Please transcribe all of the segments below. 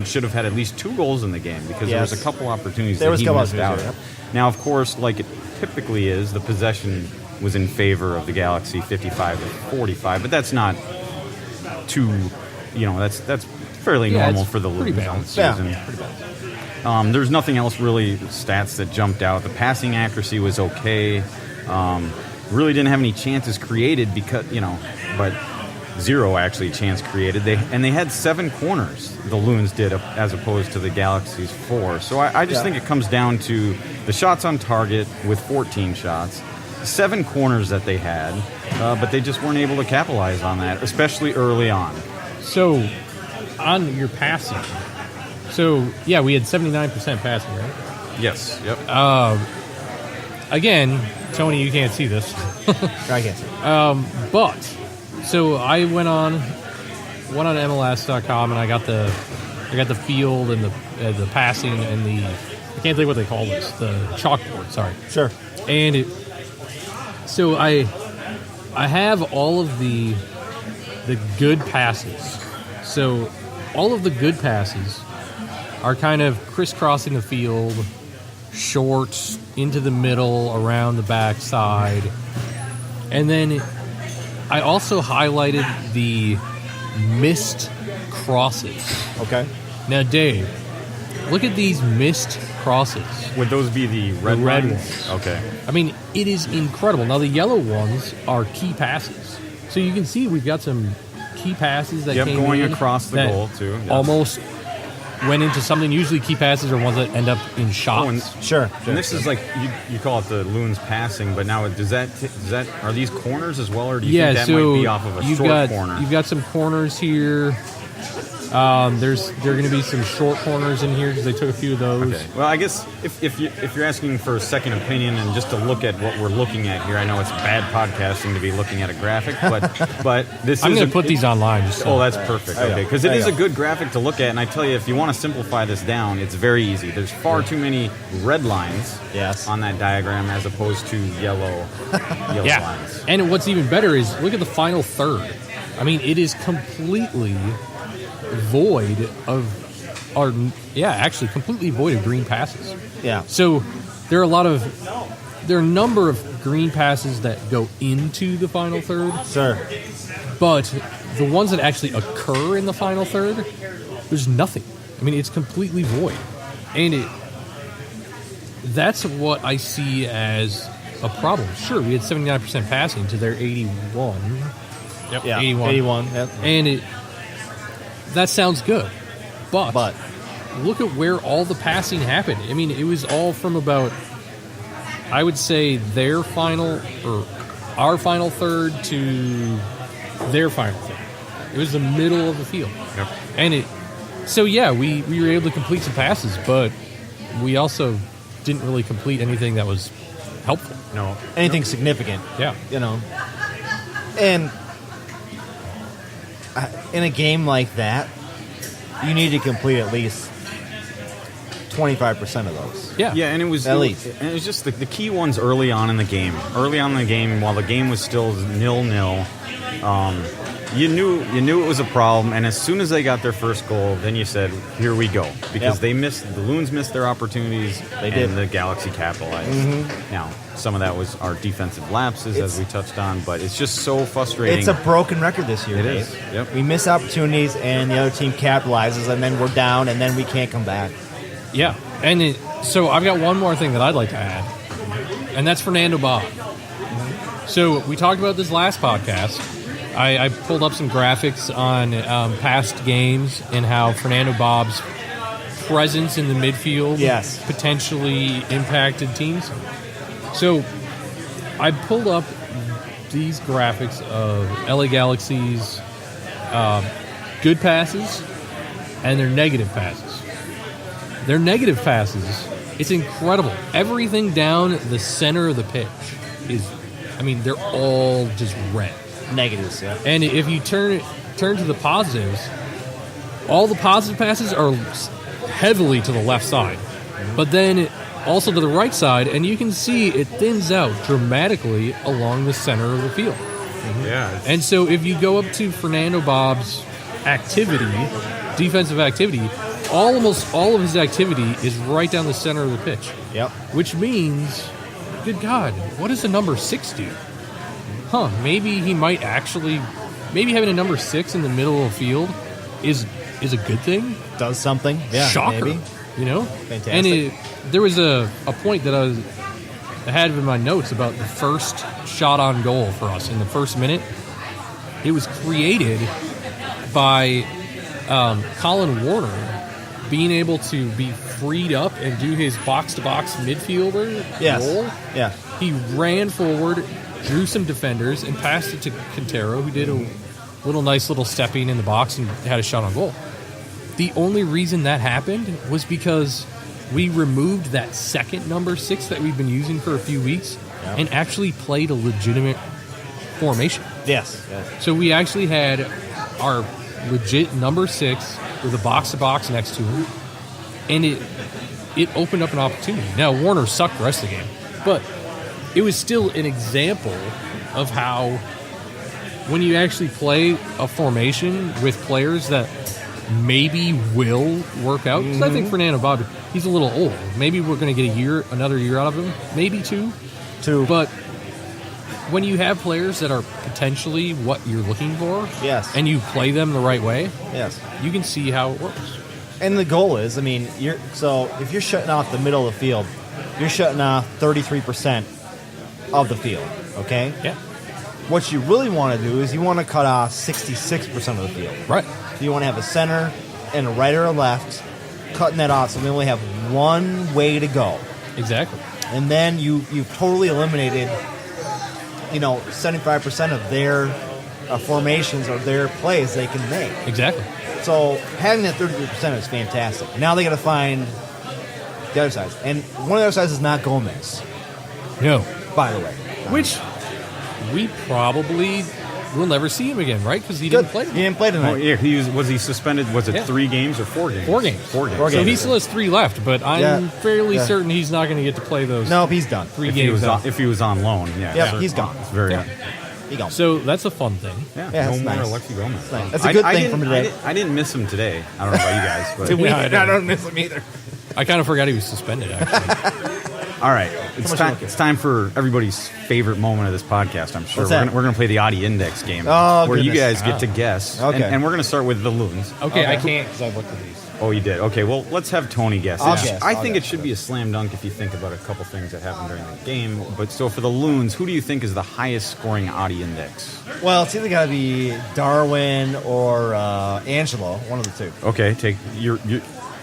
should have had at least 2 goals in the game because there was a couple opportunities there that he missed out. Yep. Now, of course, like it typically is, the possession was in favor of the Galaxy 55-45, but that's not too, that's fairly normal for the Loons on the season. Yeah, pretty bad. There's nothing else really, stats that jumped out. The passing accuracy was okay. Really didn't have any chances created because, but 0 actually chance created. They had 7 corners, the Loons did, as opposed to the Galaxy's 4. So I just think it comes down to the shots on target with 14 shots, 7 corners that they had, but they just weren't able to capitalize on that, especially early on. So, on your passing, we had 79% passing, right? Yes, yep. Again, Tony, you can't see this. I can't see. But, so I went on MLS.com and I got the field and the passing and I can't think what they call this, the chalkboard. Sorry. Sure. And so I have all of the good passes. So all of the good passes are kind of crisscrossing the field, short, into the middle, around the backside. And then I also highlighted the missed crosses. Okay. Now, Dave, look at these missed crosses. Would those be the red lines? ones. Okay. I mean, it is incredible. Now, the yellow ones are key passes. So you can see we've got some key passes that came going in across the that goal, too. Yes. Almost went into something. Usually key passes are ones that end up in shots. Sure. And this is like, you call it the Loons passing, but now does that are these corners as well, or do you think that might be off of a short corner? You've got some corners here. There are going to be some short corners in here because they took a few of those. Okay. Well, I guess if you're asking for a second opinion and just to look at what we're looking at here, I know it's bad podcasting to be looking at a graphic, but this I'm going to put these online. That's perfect. Okay, because it is a good graphic to look at, and I tell you, if you want to simplify this down, it's very easy. There's far too many red lines on that diagram as opposed to yellow lines. And what's even better is look at the final third. I mean, it is completely void of completely void of green passes. Yeah. So there are a number of green passes that go into the final third. Sure. But the ones that actually occur in the final third, there's nothing. I mean, it's completely void. And that's what I see as a problem. Sure, we had 79% passing to their 81. Yep. Yeah. 81. Yep. And that sounds good, but look at where all the passing happened. I mean, it was all from about, I would say, our final third to their final third. It was the middle of the field. Yep. And we were able to complete some passes, but we also didn't really complete anything that was helpful. No. Anything significant. Yeah. And in a game like that, you need to complete at least 25% of those. Yeah. Yeah, and it was just the key ones early on in the game. Early on in the game, while the game was still 0-0, you knew it was a problem, and as soon as they got their first goal, then you said, here we go. Because the Loons missed their opportunities, and the Galaxy capitalized. Mm-hmm. Now, some of that was our defensive lapses, as we touched on, but it's just so frustrating. It's a broken record this year, It Dave. is. Yep. We miss opportunities, and the other team capitalizes, and then we're down, and then we can't come back. Yeah. And so I've got one more thing that I'd like to add, and that's Fernando Bob. So we talked about this last podcast. I pulled up some graphics on past games and how Fernando Bob's presence in the midfield potentially impacted teams. So I pulled up these graphics of LA Galaxy's good passes and their negative passes. Their negative passes, it's incredible. Everything down the center of the pitch they're all just red. Negatives, yeah. And if you turn to the positives, all the positive passes are heavily to the left side, but then also to the right side, and you can see it thins out dramatically along the center of the field. Mm-hmm. Yeah. And so if you go up to Fernando Bob's defensive activity, almost all of his activity is right down the center of the pitch. Yep. Which means, good God, what does a number 6 do? Maybe he might actually, maybe having a number 6 in the middle of the field is a good thing. Does something. Yeah. Shocker. Maybe. You know? Fantastic. And there was a point that I had in my notes about the first shot on goal for us in the first minute. It was created by Colin Warner being able to be freed up and do his box-to-box midfielder role. Yeah. He ran forward, drew some defenders, and passed it to Quintero, who did a nice little stepping in the box and had a shot on goal. The only reason that happened was because we removed that second number 6 that we've been using for a few weeks and actually played a legitimate formation. Yes. So we actually had our legit number 6 with a box-to-box next to him, and it opened up an opportunity. Now, Warner sucked the rest of the game, but it was still an example of how when you actually play a formation with players that maybe will work out, because I think Fernando Bob, he's a little old. Maybe we're going to get another year out of him, maybe two. But when you have players that are potentially what you're looking for, and you play them the right way, you can see how it works. And the goal is, if you're shutting off the middle of the field, you're shutting off 33% of the field, okay? Yeah. What you really want to do is you want to cut off 66% of the field. Right. So you want to have a center and a right or a left, cutting that off so we only have one way to go. Exactly. And then you've totally eliminated 75% of their formations or their plays they can make. Exactly. So having that 33% is fantastic. Now they got to find the other side. And one of the other sides is not Gomez. No. By the way. Which we probably will never see him again, right? Because he didn't play tonight. He didn't play tonight. Oh, yeah, was he suspended? Was it 3 games or 4 games? 4 games. 4 games. So he still has 3 left, but I'm fairly certain he's not going to get to play those. No, he's done. 3 games. If he was on loan, he's gone. It's very. He gone. So that's a fun thing. Yeah, that's no more nice. Alexi Gomez. Nice. That's a good thing from today. I didn't miss him today. I don't know about you guys, but I don't miss him either. I kind of forgot he was suspended, actually. All right, it's time for everybody's favorite moment of this podcast. I'm sure we're going to play the Audi Index game, where you guys get to guess. Okay. And we're going to start with the Loons. Okay, I can't because I've looked at these. Oh, you did? Okay, well, let's have Tony guess. I'll guess. I think it should be a slam dunk if you think about a couple things that happened during the game. But so for the Loons, who do you think is the highest scoring Audi Index? Well, it's either got to be Darwin or Angelo, one of the two. Okay, you're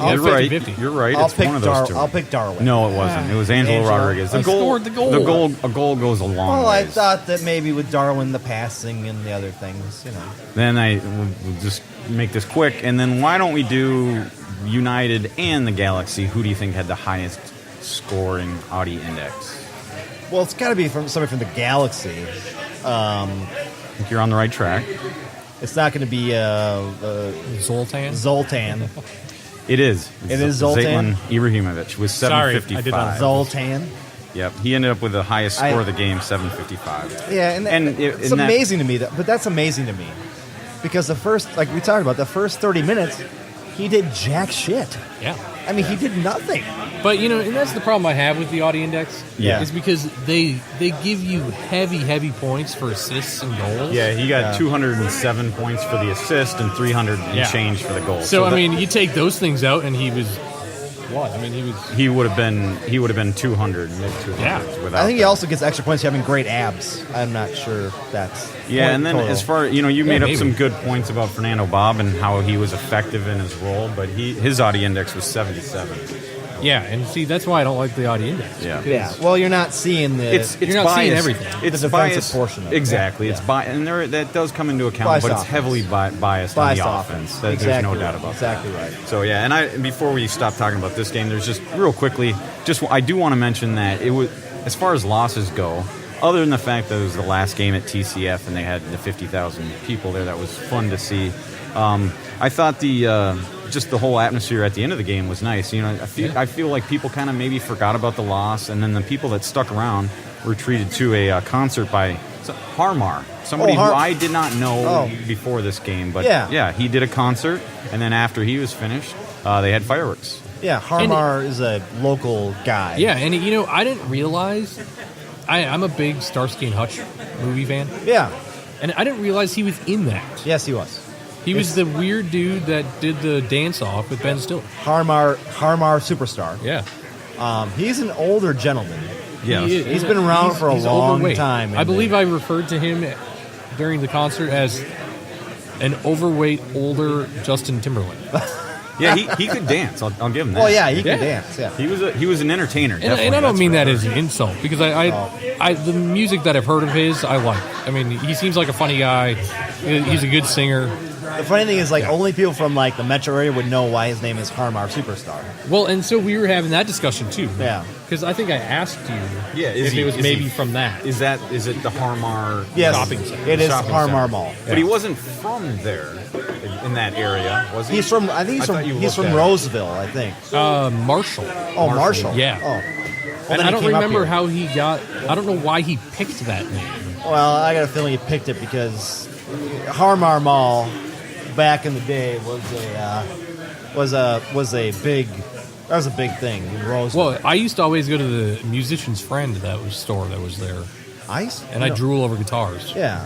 I'll right. 50-50. You're right. I'll It's pick one of those two. I'll pick Darwin. No, it wasn't. It was Angelo Rodriguez. He scored the goal. A goal goes a long Well, way. I thought that maybe with Darwin, the passing and the other things, Then we'll just make this quick, and then why don't we do United and the Galaxy? Who do you think had the highest scoring Audi Index? Well, it's got to be from somebody from the Galaxy. I think you're on the right track. It's not going to be Zoltan. It is. It is Zoltan? Zaitlin Ibrahimovic with 755. Sorry, I did not. Zoltan. Yep, he ended up with the highest score of the game, 755. Yeah, it's amazing to me. But that's amazing to me because the first, like we talked about, the first 30 minutes, he did jack shit. Yeah. I mean, he did nothing. But, and that's the problem I have with the Audi Index. Yeah. Is because they give you heavy points for assists and goals. Yeah, he got 207 points for the assist and 300 and change for the goal. So you take those things out, and he was what? I mean, he would have been 200, mid 200s. Yeah. Without I think he also gets extra points for having great abs. I'm not sure if that's and then total. as far you made up maybe. some good points about Fernando Bob and how he was effective in his role, but his Audi Index was 77. Yeah, and see, that's why I don't like the Audi Index. Yeah. Well, you're not seeing the. You're not seeing everything. It's the defensive biased portion of it. Exactly. Yeah. It's and that does come into account, Biased but it's offense. heavily biased on the offense. Exactly There's no right. doubt about Exactly that. right. So yeah, and before we stop talking about this game, there's just real quickly, I do want to mention that it was, as far as losses go, other than the fact that it was the last game at TCF and they had the 50,000 people there, that was fun to see. I thought just the whole atmosphere at the end of the game was nice. I feel like people kind of maybe forgot about the loss, and then the people that stuck around were treated to a concert by Harmar, somebody who I did not know before this game. But he did a concert, and then after he was finished, they had fireworks. Yeah, Harmar is a local guy. Yeah, and I didn't realize I'm a big Starsky and Hutch movie fan. Yeah. And I didn't realize he was in that. Yes, he was. He was the weird dude that did the dance off with Ben Stiller. Harmar superstar. Yeah. He's an older gentleman. Yeah, He's been around for a long overweight. time. I believe I referred to him during the concert as an overweight, older Justin Timberlake. Yeah, he could dance. I'll give him that. Well, yeah, he can dance. Yeah, he was an entertainer. And I don't mean that as an insult, because I the music that I've heard of his, I like. I mean, he seems like a funny guy. He's a good singer. The funny thing is, only people from the metro area would know why his name is Harmar Superstar. Well, and so we were having that discussion too. Yeah, because I think I asked you if it was maybe from that. Is it the Harmar shopping center? It is Harmar Mall. But he wasn't from there in that area, was he? He's from. I think he's from Roseville. I think. Marshall. Oh, Marshall. Yeah. Oh. And I don't remember how he got. I don't know why he picked that name. Well, I got a feeling he picked it because Harmar Mall back in the day was a big thing in Roseville. Well, I used to always go to the Musician's Friend store that was there. I drool over guitars. Yeah,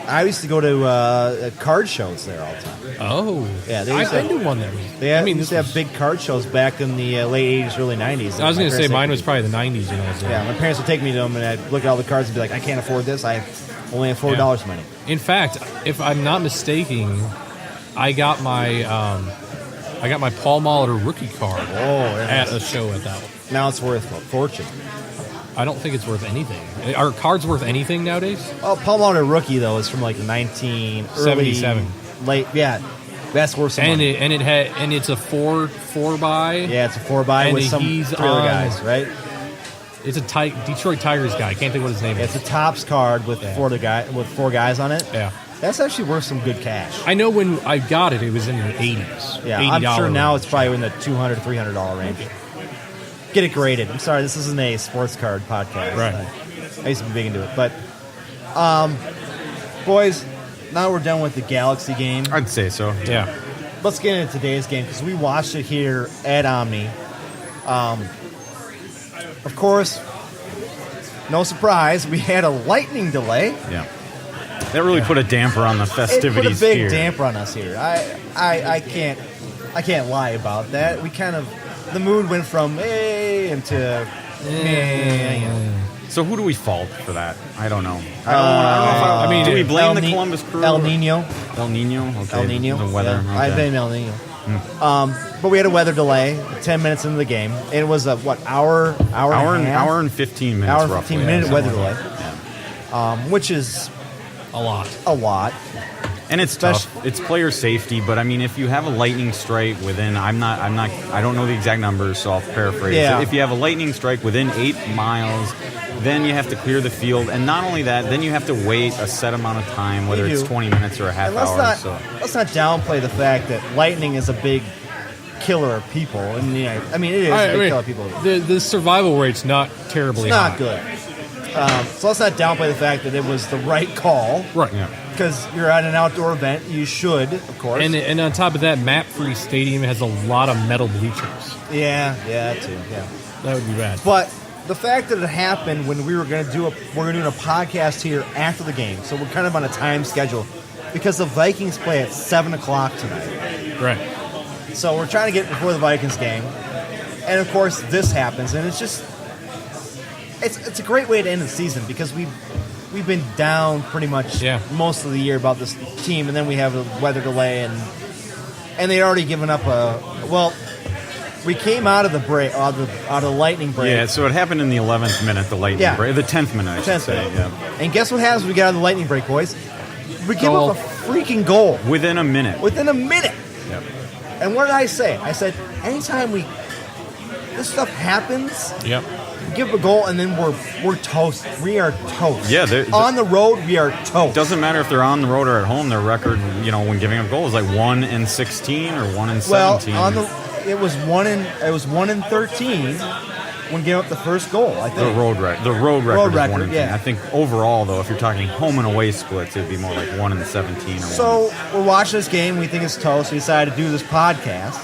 I used to go to card shows there all the time. Oh, yeah, I knew one there. They used to have big card shows back in the late '80s, early '90s. I was going to say mine was probably the '90s. Yeah, my parents would take me to them, and I'd look at all the cards and be like, "I can't afford this. I only have $4 money." In fact, if I'm not mistaken, I got my Paul Molitor rookie card at a show at that one. Now it's worth a fortune. I don't think it's worth anything. Are cards worth anything nowadays? Oh, Paul Molitor rookie though is from the 1977 late. Yeah, that's worth some money. And it's a 4x. Yeah, it's a 4x with some three other guys, right? It's a Detroit Tigers guy. I can't think what his name is. It's a Topps card with four guys on it. Yeah. That's actually worth some good cash. I know when I got it, it was in the 80s. Yeah, I'm sure now it's probably in the $200, $300 range. Get it graded. I'm sorry, this isn't a sports card podcast. Right. I used to be big into it. But, boys, now we're done with the Galaxy game. I'd say so. Yeah. Let's get into today's game because we watched it here at Omni. Of course, no surprise, we had a lightning delay. Yeah. That really put a damper on the festivities here. It put a big damper on us here. I can't lie about that. We kind of, the mood went from into So who do we fault for that? I don't know. I mean, do we blame the Columbus Crew? El Nino. El Nino? Okay. El Nino. The weather. Yeah. Okay. I blame El Nino. But we had a weather delay 10 minutes into the game. It was a, hour and a half? Hour and 15 minutes Hour and roughly. 15 minute weather delay. Yeah. Which is a lot. And it's tough. It's player safety, but I mean, if you have a lightning strike within, I don't know the exact numbers, so I'll paraphrase. Yeah. If you have a lightning strike within 8 miles, then you have to clear the field, and not only that, then you have to wait a set amount of time, whether it's 20 minutes or a half hour. Let's not downplay the fact that lightning is a big killer of people. And I mean, it is a big killer of people. The survival rate's not terribly high. It's not good. So let's not downplay the fact that it was the right call. Right. Yeah. Because you're at an outdoor event, you should, of course. And on top of that, map-free stadium has a lot of metal bleachers. Yeah, that too. Yeah, that would be bad. But the fact that it happened when we're going to do a podcast here after the game, so we're kind of on a time schedule because the Vikings play at 7:00 tonight. Right. So we're trying to get before the Vikings game, and of course this happens, and it's just it's a great way to end the season because we've been down pretty much most of the year about this team, and then we have a weather delay, and they'd already given up we came out of the break, out of the lightning break. Yeah, so it happened in the 11th minute, the lightning break, the 10th minute, I should say. Yeah. And guess what happens when we get out of the lightning break, boys? We give up a freaking goal within a minute. Yep. And what did I say? I said, anytime this stuff happens. Yep. Give a goal and then we're toast. We are toast. Yeah, on the road we are toast. Doesn't matter if they're on the road or at home. Their record, when giving up goals, is like 1-16 or 1-17. Well, it was 1-13, when giving up the first goal. I think The road record is 1 in 10. yeah. I think overall, though, if you're talking home and away splits, it'd be more like 1 in 17 or So we're watching this game. We think it's toast. We decided to do this podcast.